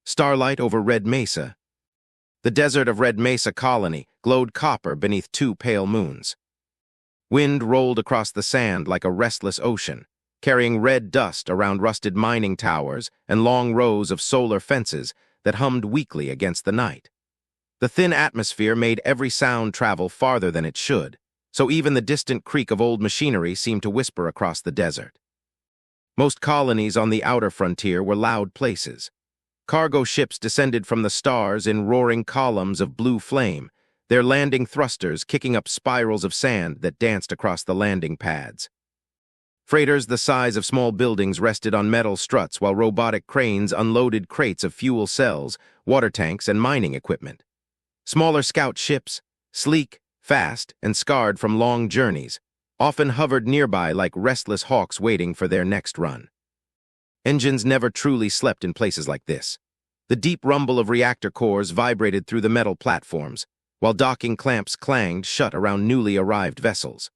Starlight over Red Mesa. The desert of Red Mesa Colony glowed copper beneath two pale moons. Wind rolled across the sand like a restless ocean, carrying red dust around rusted mining towers and long rows of solar fences that hummed weakly against the night. The thin atmosphere made every sound travel farther than it should, so even the distant creak of old machinery seemed to whisper across the desert. Most colonies on the outer frontier were loud places. Cargo ships descended from the stars in roaring columns of blue flame, their landing thrusters kicking up spirals of sand that danced across the landing pads. Freighters the size of small buildings rested on metal struts while robotic cranes unloaded crates of fuel cells, water tanks, and mining equipment. Smaller scout ships, sleek, fast, and scarred from long journeys, often hovered nearby like restless hawks waiting for their next run. Engines never truly slept in places like this. The deep rumble of reactor cores vibrated through the metal platforms, while docking clamps clanged shut around newly arrived vessels.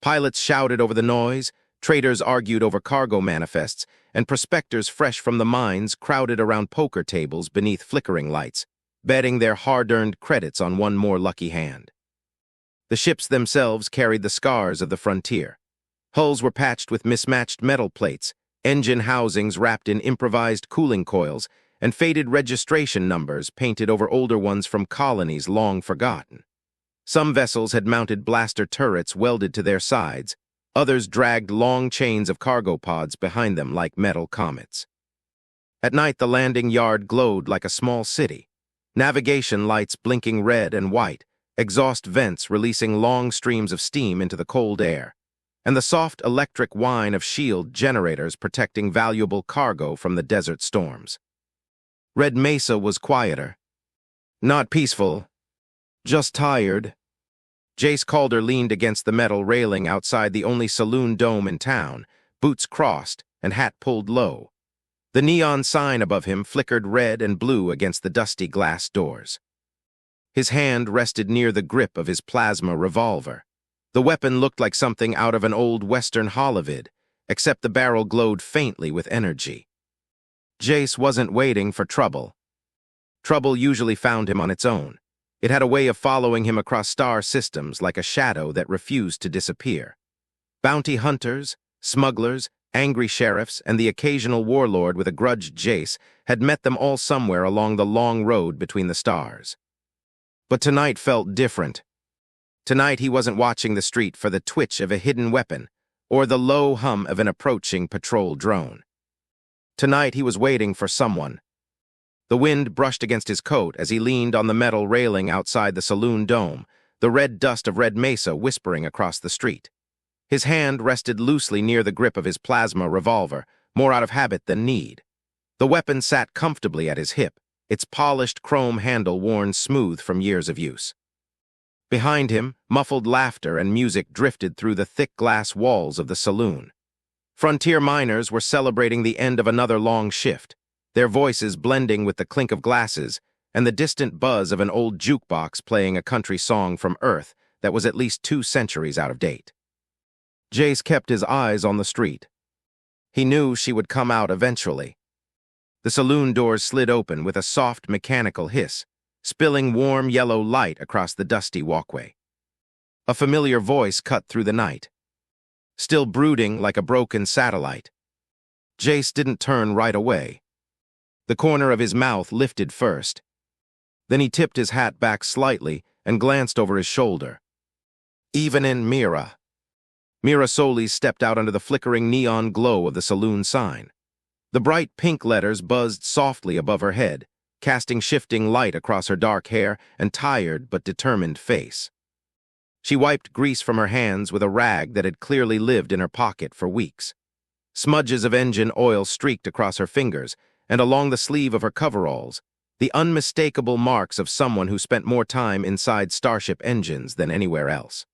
Pilots shouted over the noise, traders argued over cargo manifests, and prospectors fresh from the mines crowded around poker tables beneath flickering lights, betting their hard-earned credits on one more lucky hand. The ships themselves carried the scars of the frontier. Hulls were patched with mismatched metal plates, engine housings wrapped in improvised cooling coils, and faded registration numbers painted over older ones from colonies long forgotten. Some vessels had mounted blaster turrets welded to their sides, others dragged long chains of cargo pods behind them like metal comets. At night, the landing yard glowed like a small city, navigation lights blinking red and white, exhaust vents releasing long streams of steam into the cold air, and the soft electric whine of shield generators protecting valuable cargo from the desert storms. Red Mesa was quieter. Not peaceful, just tired. Jace Calder leaned against the metal railing outside the only saloon dome in town, boots crossed and hat pulled low. The neon sign above him flickered red and blue against the dusty glass doors. His hand rested near the grip of his plasma revolver. The weapon looked like something out of an old Western Hollywood, except the barrel glowed faintly with energy. Jace wasn't waiting for trouble. Trouble usually found him on its own. It had a way of following him across star systems like a shadow that refused to disappear. Bounty hunters, smugglers, angry sheriffs, and the occasional warlord with a grudge Jace had met them all somewhere along the long road between the stars. But tonight felt different. Tonight he wasn't watching the street for the twitch of a hidden weapon or the low hum of an approaching patrol drone. Tonight he was waiting for someone. The wind brushed against his coat as he leaned on the metal railing outside the saloon dome, the red dust of Red Mesa whispering across the street. His hand rested loosely near the grip of his plasma revolver, more out of habit than need. The weapon sat comfortably at his hip, its polished chrome handle worn smooth from years of use. Behind him, muffled laughter and music drifted through the thick glass walls of the saloon. Frontier miners were celebrating the end of another long shift, their voices blending with the clink of glasses and the distant buzz of an old jukebox playing a country song from Earth that was at least 2 centuries out of date. Jace kept his eyes on the street. He knew she would come out eventually. The saloon doors slid open with a soft mechanical hiss, spilling warm yellow light across the dusty walkway. A familiar voice cut through the night, still brooding like a broken satellite. Jace didn't turn right away. The corner of his mouth lifted first. Then he tipped his hat back slightly and glanced over his shoulder. Even in Mira. Mira Solis stepped out under the flickering neon glow of the saloon sign. The bright pink letters buzzed softly above her head, casting shifting light across her dark hair and tired but determined face. She wiped grease from her hands with a rag that had clearly lived in her pocket for weeks. Smudges of engine oil streaked across her fingers, and along the sleeve of her coveralls, the unmistakable marks of someone who spent more time inside starship engines than anywhere else.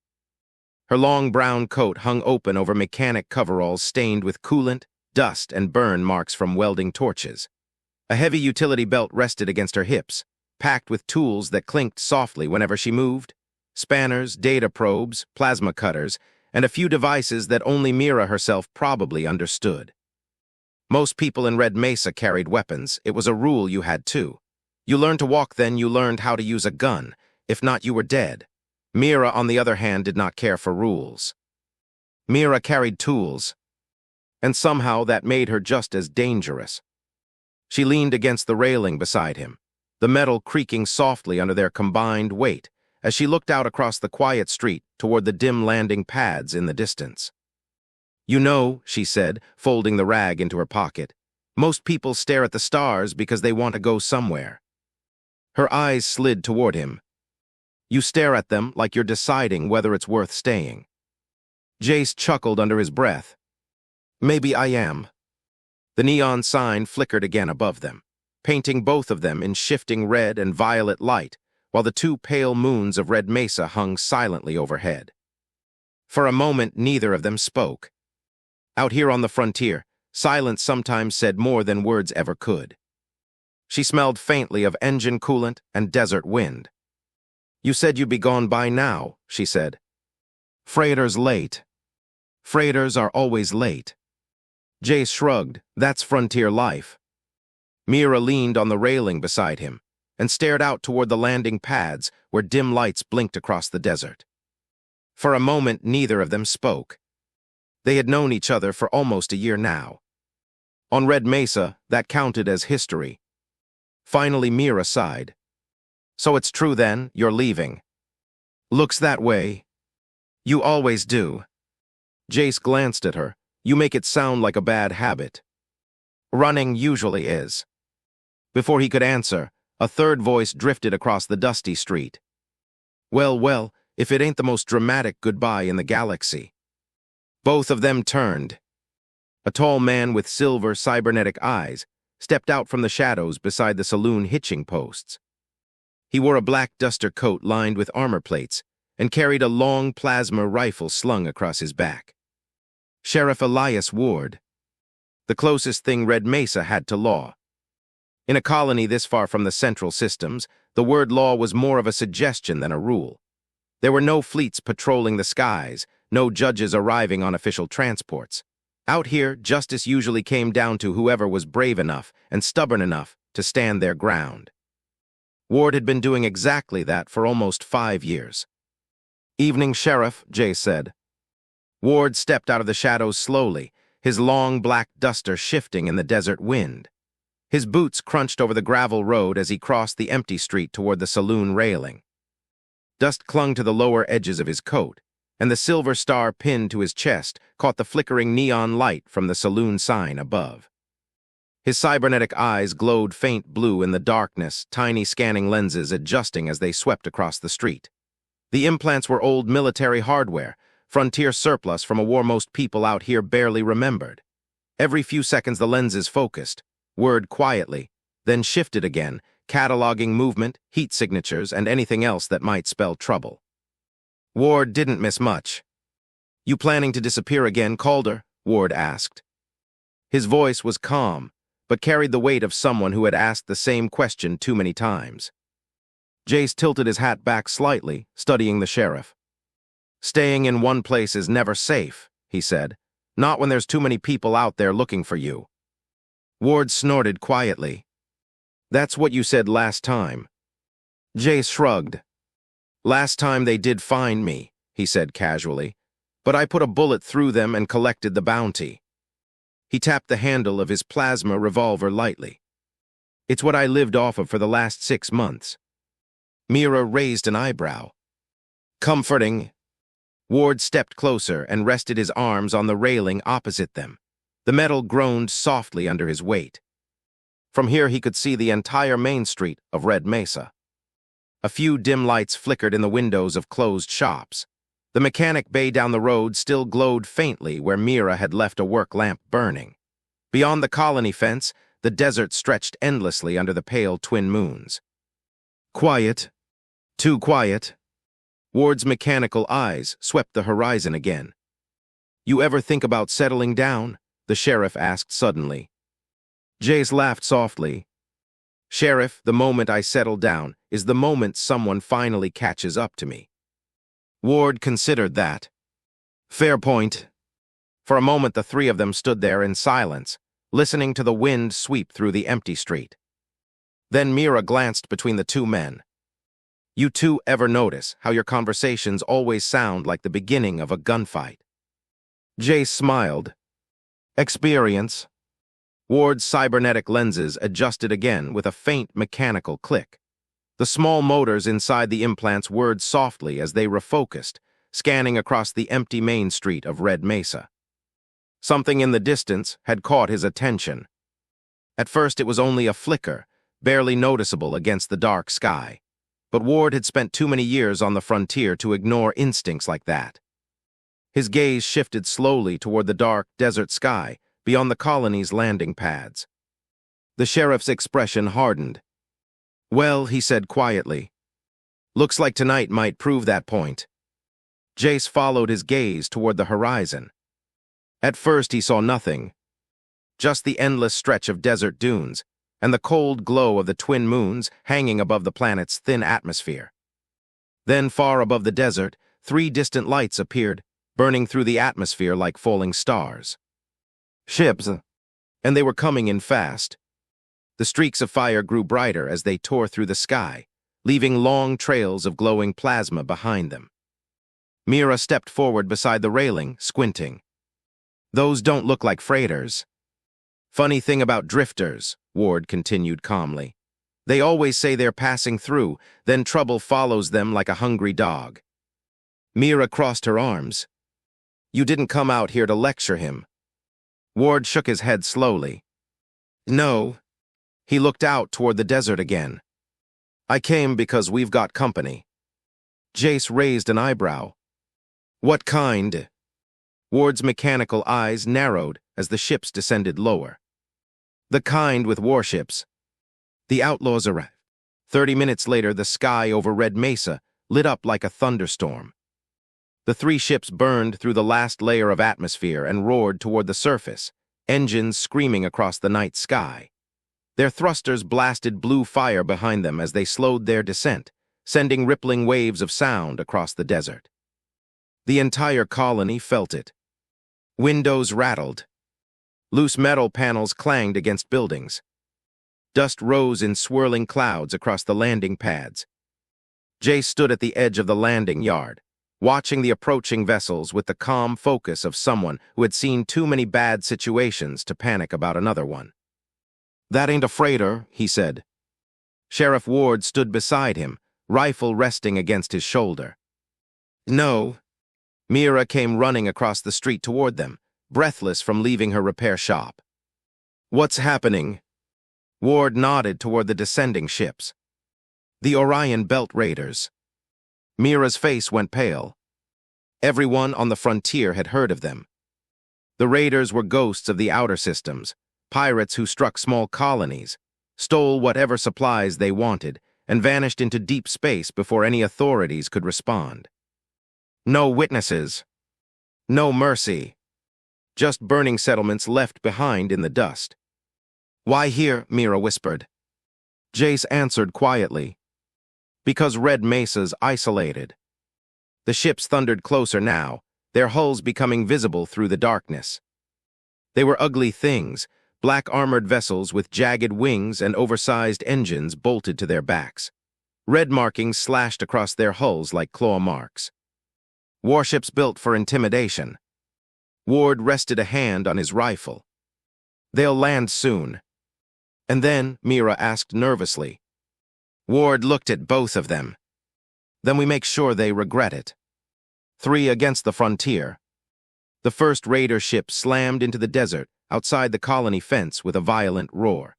Her long brown coat hung open over mechanic coveralls stained with coolant, dust, and burn marks from welding torches. A heavy utility belt rested against her hips, packed with tools that clinked softly whenever she moved. Spanners, data probes, plasma cutters, and a few devices that only Mira herself probably understood. Most people in Red Mesa carried weapons. It was a rule you had too. You learned to walk then, you learned how to use a gun. If not, you were dead. Mira, on the other hand, did not care for rules. Mira carried tools, and somehow that made her just as dangerous. She leaned against the railing beside him, the metal creaking softly under their combined weight, as she looked out across the quiet street toward the dim landing pads in the distance. "You know," she said, folding the rag into her pocket, "most people stare at the stars because they want to go somewhere." Her eyes slid toward him. "You stare at them like you're deciding whether it's worth staying." Jace chuckled under his breath. "Maybe I am." The neon sign flickered again above them, painting both of them in shifting red and violet light, while the two pale moons of Red Mesa hung silently overhead. For a moment, neither of them spoke. Out here on the frontier, silence sometimes said more than words ever could. She smelled faintly of engine coolant and desert wind. "You said you'd be gone by now," she said. "Freighters late." "Freighters are always late." Jace shrugged. "That's frontier life." Mira leaned on the railing beside him and stared out toward the landing pads where dim lights blinked across the desert. For a moment, neither of them spoke. They had known each other for almost a year now. On Red Mesa, that counted as history. Finally, Mira sighed. "So it's true then, you're leaving." "Looks that way." "You always do." Jace glanced at her. "You make it sound like a bad habit." "Running usually is." Before he could answer, a third voice drifted across the dusty street. "Well, well, if it ain't the most dramatic goodbye in the galaxy." Both of them turned. A tall man with silver cybernetic eyes stepped out from the shadows beside the saloon hitching posts. He wore a black duster coat lined with armor plates and carried a long plasma rifle slung across his back. Sheriff Elias Ward, the closest thing Red Mesa had to law. In a colony this far from the central systems, the word law was more of a suggestion than a rule. There were no fleets patrolling the skies, no judges arriving on official transports. Out here, justice usually came down to whoever was brave enough and stubborn enough to stand their ground. Ward had been doing exactly that for almost 5 years. "Evening, Sheriff," Jay said. Ward stepped out of the shadows slowly, his long black duster shifting in the desert wind. His boots crunched over the gravel road as he crossed the empty street toward the saloon railing. Dust clung to the lower edges of his coat, and the silver star pinned to his chest caught the flickering neon light from the saloon sign above. His cybernetic eyes glowed faint blue in the darkness, tiny scanning lenses adjusting as they swept across the street. The implants were old military hardware, frontier surplus from a war most people out here barely remembered. Every few seconds the lenses focused, whirred quietly, then shifted again, cataloging movement, heat signatures, and anything else that might spell trouble. Ward didn't miss much. "You planning to disappear again, Calder?" Ward asked. His voice was calm, but carried the weight of someone who had asked the same question too many times. Jace tilted his hat back slightly, studying the sheriff. "Staying in one place is never safe," he said. "Not when there's too many people out there looking for you." Ward snorted quietly. "That's what you said last time." Jace shrugged. "Last time they did find me," he said casually, "but I put a bullet through them and collected the bounty." He tapped the handle of his plasma revolver lightly. "It's what I lived off of for the last 6 months." Mira raised an eyebrow. "Comforting." Ward stepped closer and rested his arms on the railing opposite them. The metal groaned softly under his weight. From here he could see the entire main street of Red Mesa. A few dim lights flickered in the windows of closed shops. The mechanic bay down the road still glowed faintly where Mira had left a work lamp burning. Beyond the colony fence, the desert stretched endlessly under the pale twin moons. Quiet. Too quiet. Ward's mechanical eyes swept the horizon again. "You ever think about settling down?" the sheriff asked suddenly. Jace laughed softly. "Sheriff, the moment I settle down is the moment someone finally catches up to me." Ward considered that. "Fair point." For a moment the three of them stood there in silence, listening to the wind sweep through the empty street. Then Mira glanced between the two men. You two ever notice how your conversations always sound like the beginning of a gunfight? Jace smiled. Experience. Ward's cybernetic lenses adjusted again with a faint mechanical click. The small motors inside the implants whirred softly as they refocused, scanning across the empty main street of Red Mesa. Something in the distance had caught his attention. At first it was only a flicker, barely noticeable against the dark sky. But Ward had spent too many years on the frontier to ignore instincts like that. His gaze shifted slowly toward the dark desert sky beyond the colony's landing pads. The sheriff's expression hardened. Well, he said quietly. Looks like tonight might prove that point. Jace followed his gaze toward the horizon. At first he saw nothing. Just the endless stretch of desert dunes, and the cold glow of the twin moons hanging above the planet's thin atmosphere. Then, far above the desert, 3 distant lights appeared, burning through the atmosphere like falling stars. Ships, and they were coming in fast. The streaks of fire grew brighter as they tore through the sky, leaving long trails of glowing plasma behind them. Mira stepped forward beside the railing, squinting. Those don't look like freighters. Funny thing about drifters, Ward continued calmly. They always say they're passing through, then trouble follows them like a hungry dog. Mira crossed her arms. You didn't come out here to lecture him. Ward shook his head slowly. No. He looked out toward the desert again. I came because we've got company. Jace raised an eyebrow. What kind? Ward's mechanical eyes narrowed as the ships descended lower. The kind with warships. The outlaws arrived. 30 minutes later, the sky over Red Mesa lit up like a thunderstorm. The 3 ships burned through the last layer of atmosphere and roared toward the surface, engines screaming across the night sky. Their thrusters blasted blue fire behind them as they slowed their descent, sending rippling waves of sound across the desert. The entire colony felt it. Windows rattled. Loose metal panels clanged against buildings. Dust rose in swirling clouds across the landing pads. Jay stood at the edge of the landing yard, watching the approaching vessels with the calm focus of someone who had seen too many bad situations to panic about another one. That ain't a freighter, he said. Sheriff Ward stood beside him, rifle resting against his shoulder. No. Mira came running across the street toward them, breathless from leaving her repair shop. What's happening? Ward nodded toward the descending ships. The Orion Belt Raiders. Mira's face went pale. Everyone on the frontier had heard of them. The raiders were ghosts of the outer systems, pirates who struck small colonies, stole whatever supplies they wanted, and vanished into deep space before any authorities could respond. No witnesses. No mercy. Just burning settlements left behind in the dust. Why here? Mira whispered. Jace answered quietly. Because Red Mesa's isolated. The ships thundered closer now, their hulls becoming visible through the darkness. They were ugly things, black armored vessels with jagged wings and oversized engines bolted to their backs. Red markings slashed across their hulls like claw marks. Warships built for intimidation. Ward rested a hand on his rifle. They'll land soon. And then, Mira asked nervously. Ward looked at both of them. Then we make sure they regret it. 3 against the frontier. The first raider ship slammed into the desert outside the colony fence with a violent roar.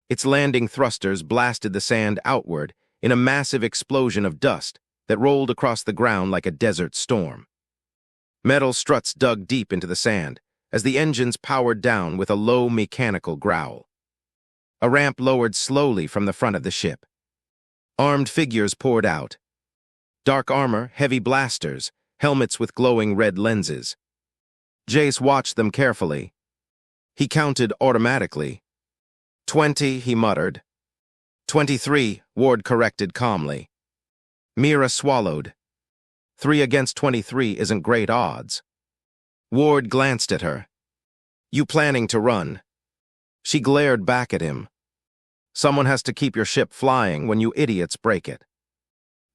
Its landing thrusters blasted the sand outward in a massive explosion of dust that rolled across the ground like a desert storm. Metal struts dug deep into the sand as the engines powered down with a low mechanical growl. A ramp lowered slowly from the front of the ship. Armed figures poured out. Dark armor, heavy blasters, helmets with glowing red lenses. Jace watched them carefully. He counted automatically. 20, he muttered. 23, Ward corrected calmly. Mira swallowed. 3 against 23 isn't great odds. Ward glanced at her. You planning to run? She glared back at him. Someone has to keep your ship flying when you idiots break it.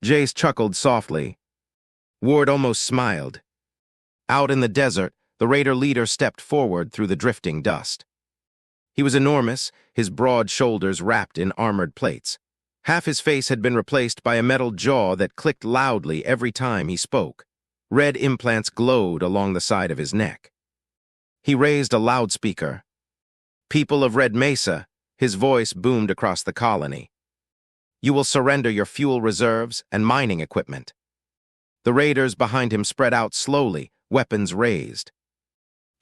Jace chuckled softly. Ward almost smiled. Out in the desert, the raider leader stepped forward through the drifting dust. He was enormous, his broad shoulders wrapped in armored plates. Half his face had been replaced by a metal jaw that clicked loudly every time he spoke. Red implants glowed along the side of his neck. He raised a loudspeaker. "People of Red Mesa," his voice boomed across the colony. "You will surrender your fuel reserves and mining equipment." The raiders behind him spread out slowly, weapons raised.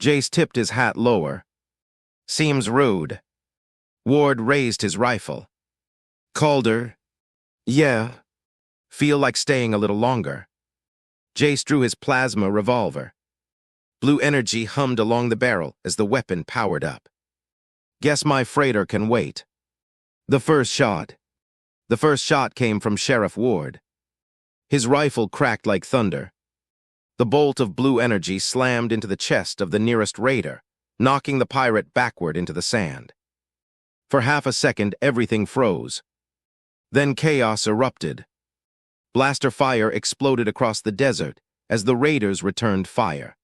Jace tipped his hat lower. "Seems rude." Ward raised his rifle. "Calder?" "Yeah." "Feel like staying a little longer." Jace drew his plasma revolver. Blue energy hummed along the barrel as the weapon powered up. "Guess my freighter can wait." The first shot came from Sheriff Ward. His rifle cracked like thunder. The bolt of blue energy slammed into the chest of the nearest raider, knocking the pirate backward into the sand. For half a second, everything froze. Then chaos erupted. Blaster fire exploded across the desert as the raiders returned fire.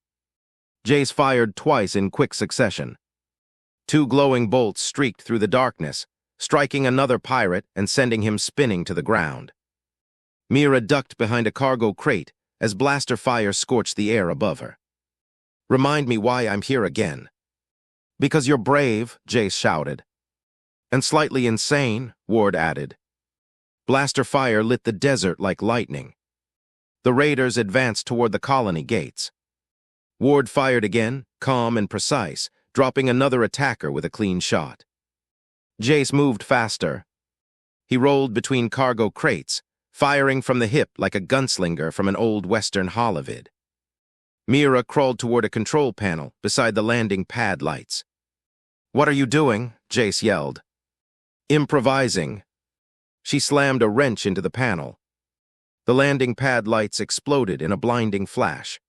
Jace fired twice in quick succession. 2 glowing bolts streaked through the darkness, striking another pirate and sending him spinning to the ground. Mira ducked behind a cargo crate as blaster fire scorched the air above her. "Remind me why I'm here again." "Because you're brave," Jace shouted. "And slightly insane," Ward added. Blaster fire lit the desert like lightning. The raiders advanced toward the colony gates. Ward fired again, calm and precise, dropping another attacker with a clean shot. Jace moved faster. He rolled between cargo crates, firing from the hip like a gunslinger from an old Western Hollywood. Mira crawled toward a control panel beside the landing pad lights. "What are you doing?" Jace yelled. "Improvising." She slammed a wrench into the panel. The landing pad lights exploded in a blinding flash.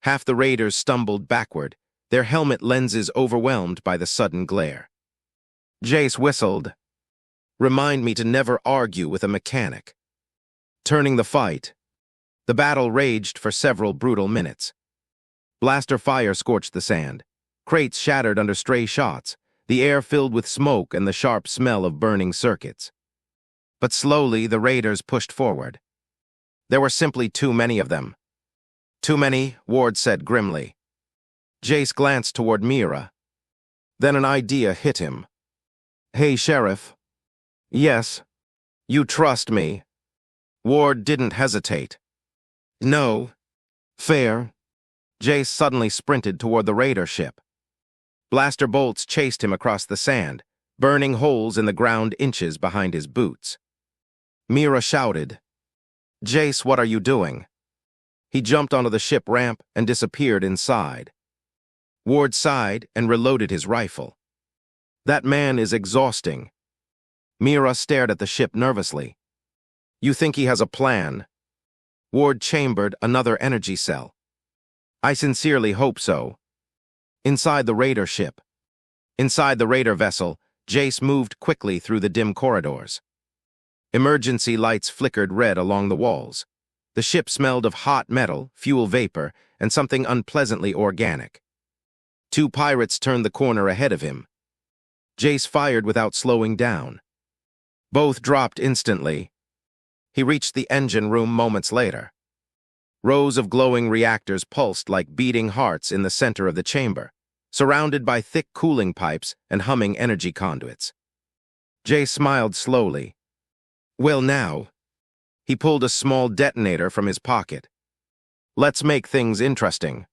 Half the raiders stumbled backward, their helmet lenses overwhelmed by the sudden glare. Jace whistled. "Remind me to never argue with a mechanic." Turning the fight. The battle raged for several brutal minutes. Blaster fire scorched the sand. Crates shattered under stray shots, the air filled with smoke and the sharp smell of burning circuits. But slowly the raiders pushed forward. There were simply too many of them. "Too many," Ward said grimly. Jace glanced toward Mira. Then an idea hit him. "Hey, Sheriff." "Yes." "You trust me?" Ward didn't hesitate. "No." "Fair." Jace suddenly sprinted toward the raider ship. Blaster bolts chased him across the sand, burning holes in the ground inches behind his boots. Mira shouted, "Jace, what are you doing?" He jumped onto the ship ramp and disappeared inside. Ward sighed and reloaded his rifle. "That man is exhausting." Mira stared at the ship nervously. "You think he has a plan?" Ward chambered another energy cell. "I sincerely hope so." Inside the raider ship. Inside the raider vessel, Jace moved quickly through the dim corridors. Emergency lights flickered red along the walls. The ship smelled of hot metal, fuel vapor, and something unpleasantly organic. 2 pirates turned the corner ahead of him. Jace fired without slowing down. Both dropped instantly. He reached the engine room moments later. Rows of glowing reactors pulsed like beating hearts in the center of the chamber, surrounded by thick cooling pipes and humming energy conduits. Jace smiled slowly. "Well now." He pulled a small detonator from his pocket. "Let's make things interesting."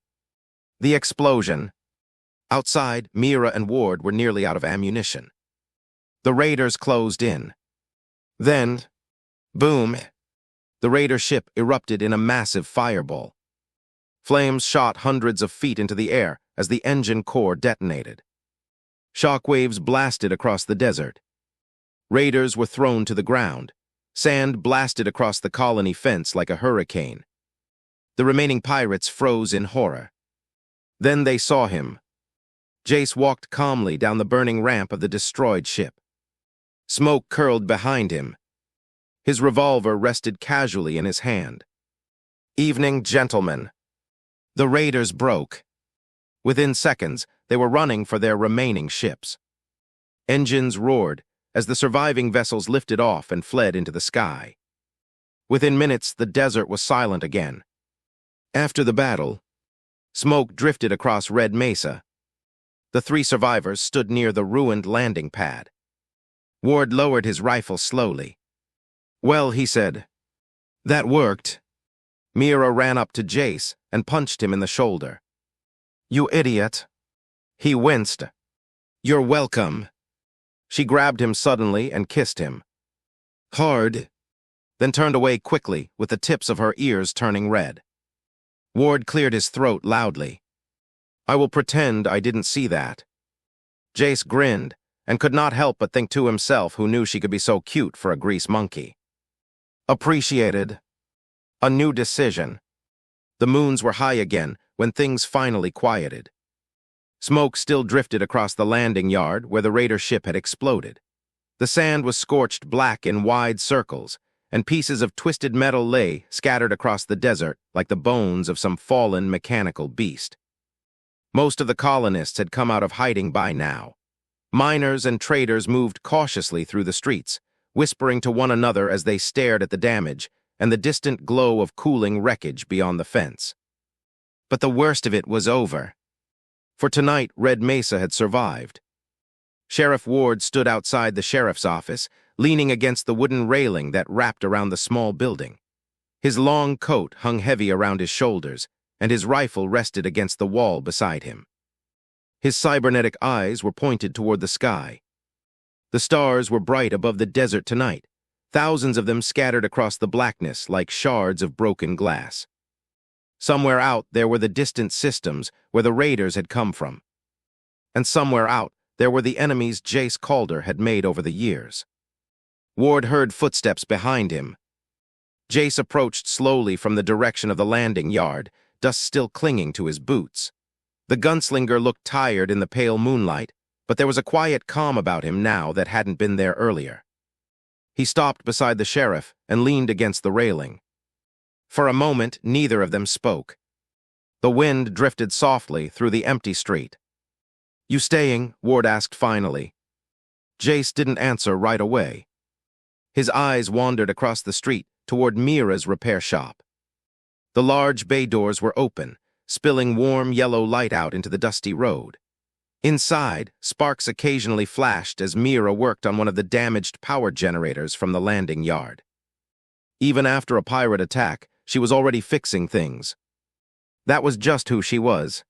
The explosion. Outside, Mira and Ward were nearly out of ammunition. The raiders closed in. Then, boom, the raider ship erupted in a massive fireball. Flames shot hundreds of feet into the air as the engine core detonated. Shockwaves blasted across the desert. Raiders were thrown to the ground. Sand blasted across the colony fence like a hurricane. The remaining pirates froze in horror. Then they saw him. Jace walked calmly down the burning ramp of the destroyed ship. Smoke curled behind him. His revolver rested casually in his hand. "Evening, gentlemen." The raiders broke. Within seconds, they were running for their remaining ships. Engines roared as the surviving vessels lifted off and fled into the sky. Within minutes, the desert was silent again. After the battle, smoke drifted across Red Mesa. The three survivors stood near the ruined landing pad. Ward lowered his rifle slowly. "Well," he said, "that worked." Mira ran up to Jace and punched him in the shoulder. "You idiot." He winced. "You're welcome." She grabbed him suddenly and kissed him. Hard. Then turned away quickly, with the tips of her ears turning red. Ward cleared his throat loudly. "I will pretend I didn't see that." Jace grinned, and could not help but think to himself who knew she could be so cute for a grease monkey. Appreciated. A new decision. The moons were high again when things finally quieted. Smoke still drifted across the landing yard where the raider ship had exploded. The sand was scorched black in wide circles, and pieces of twisted metal lay scattered across the desert like the bones of some fallen mechanical beast. Most of the colonists had come out of hiding by now. Miners and traders moved cautiously through the streets, whispering to one another as they stared at the damage and the distant glow of cooling wreckage beyond the fence. But the worst of it was over. For tonight, Red Mesa had survived. Sheriff Ward stood outside the sheriff's office, leaning against the wooden railing that wrapped around the small building. His long coat hung heavy around his shoulders, and his rifle rested against the wall beside him. His cybernetic eyes were pointed toward the sky. The stars were bright above the desert tonight, thousands of them scattered across the blackness like shards of broken glass. Somewhere out there were the distant systems where the raiders had come from. And somewhere out there were the enemies Jace Calder had made over the years. Ward heard footsteps behind him. Jace approached slowly from the direction of the landing yard, dust still clinging to his boots. The gunslinger looked tired in the pale moonlight, but there was a quiet calm about him now that hadn't been there earlier. He stopped beside the sheriff and leaned against the railing. For a moment, neither of them spoke. The wind drifted softly through the empty street. "You staying?" Ward asked finally. Jace didn't answer right away. His eyes wandered across the street toward Mira's repair shop. The large bay doors were open, spilling warm yellow light out into the dusty road. Inside, sparks occasionally flashed as Mira worked on one of the damaged power generators from the landing yard. Even after a pirate attack, she was already fixing things. That was just who she was.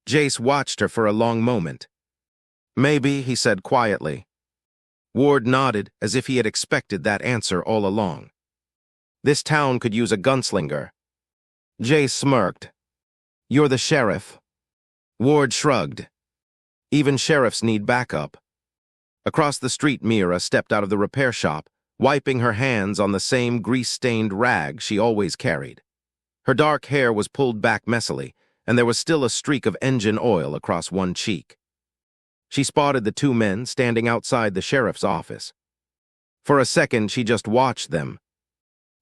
Jace watched her for a long moment. "Maybe," he said quietly. Ward nodded as if he had expected that answer all along. "This town could use a gunslinger." Jace smirked. "You're the sheriff." Ward shrugged. "Even sheriffs need backup." Across the street, Mira stepped out of the repair shop, wiping her hands on the same grease-stained rag she always carried. Her dark hair was pulled back messily, and there was still a streak of engine oil across one cheek. She spotted the two men standing outside the sheriff's office. For a second, she just watched them.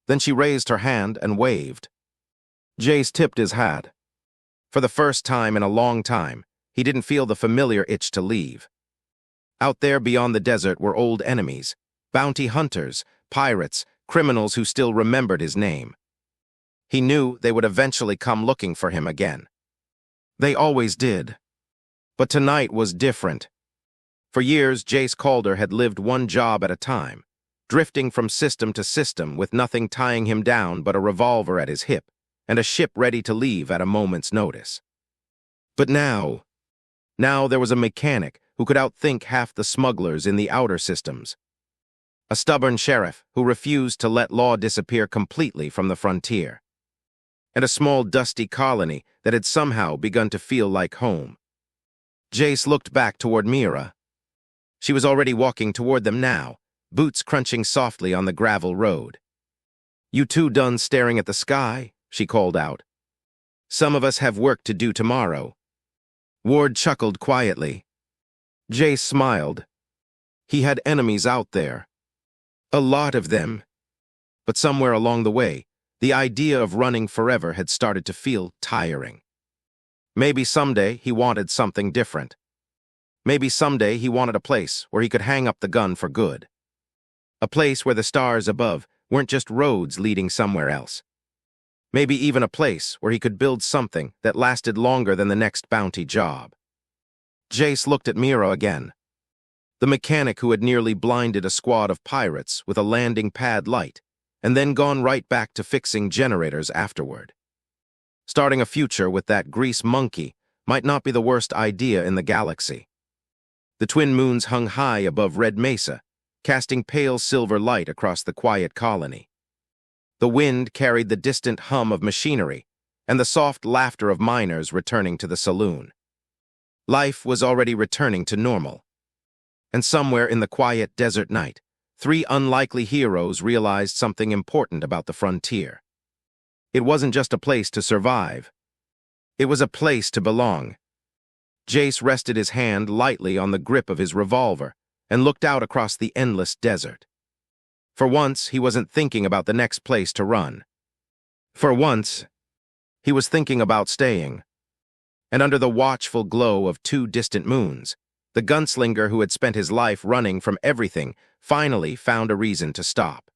Then she raised her hand and waved. Jace tipped his hat. For the first time in a long time, he didn't feel the familiar itch to leave. Out there beyond the desert were old enemies, bounty hunters, pirates, criminals who still remembered his name. He knew they would eventually come looking for him again. They always did. But tonight was different. For years, Jace Calder had lived one job at a time, drifting from system to system with nothing tying him down but a revolver at his hip and a ship ready to leave at a moment's notice. But now there was a mechanic who could outthink half the smugglers in the outer systems. A stubborn sheriff who refused to let law disappear completely from the frontier. And a small dusty colony that had somehow begun to feel like home. Jace looked back toward Mira. She was already walking toward them now, boots crunching softly on the gravel road. "You two done staring at the sky?" she called out. "Some of us have work to do tomorrow." Ward chuckled quietly. Jace smiled. He had enemies out there. A lot of them. But somewhere along the way, the idea of running forever had started to feel tiring. Maybe someday he wanted something different. Maybe someday he wanted a place where he could hang up the gun for good. A place where the stars above weren't just roads leading somewhere else. Maybe even a place where he could build something that lasted longer than the next bounty job. Jace looked at Mira again. The mechanic who had nearly blinded a squad of pirates with a landing pad light, and then gone right back to fixing generators afterward. Starting a future with that grease monkey might not be the worst idea in the galaxy. The twin moons hung high above Red Mesa, casting pale silver light across the quiet colony. The wind carried the distant hum of machinery and the soft laughter of miners returning to the saloon. Life was already returning to normal. And somewhere in the quiet desert night, three unlikely heroes realized something important about the frontier. It wasn't just a place to survive. It was a place to belong. Jace rested his hand lightly on the grip of his revolver and looked out across the endless desert. For once, he wasn't thinking about the next place to run. For once, he was thinking about staying. And under the watchful glow of two distant moons, the gunslinger who had spent his life running from everything finally found a reason to stop.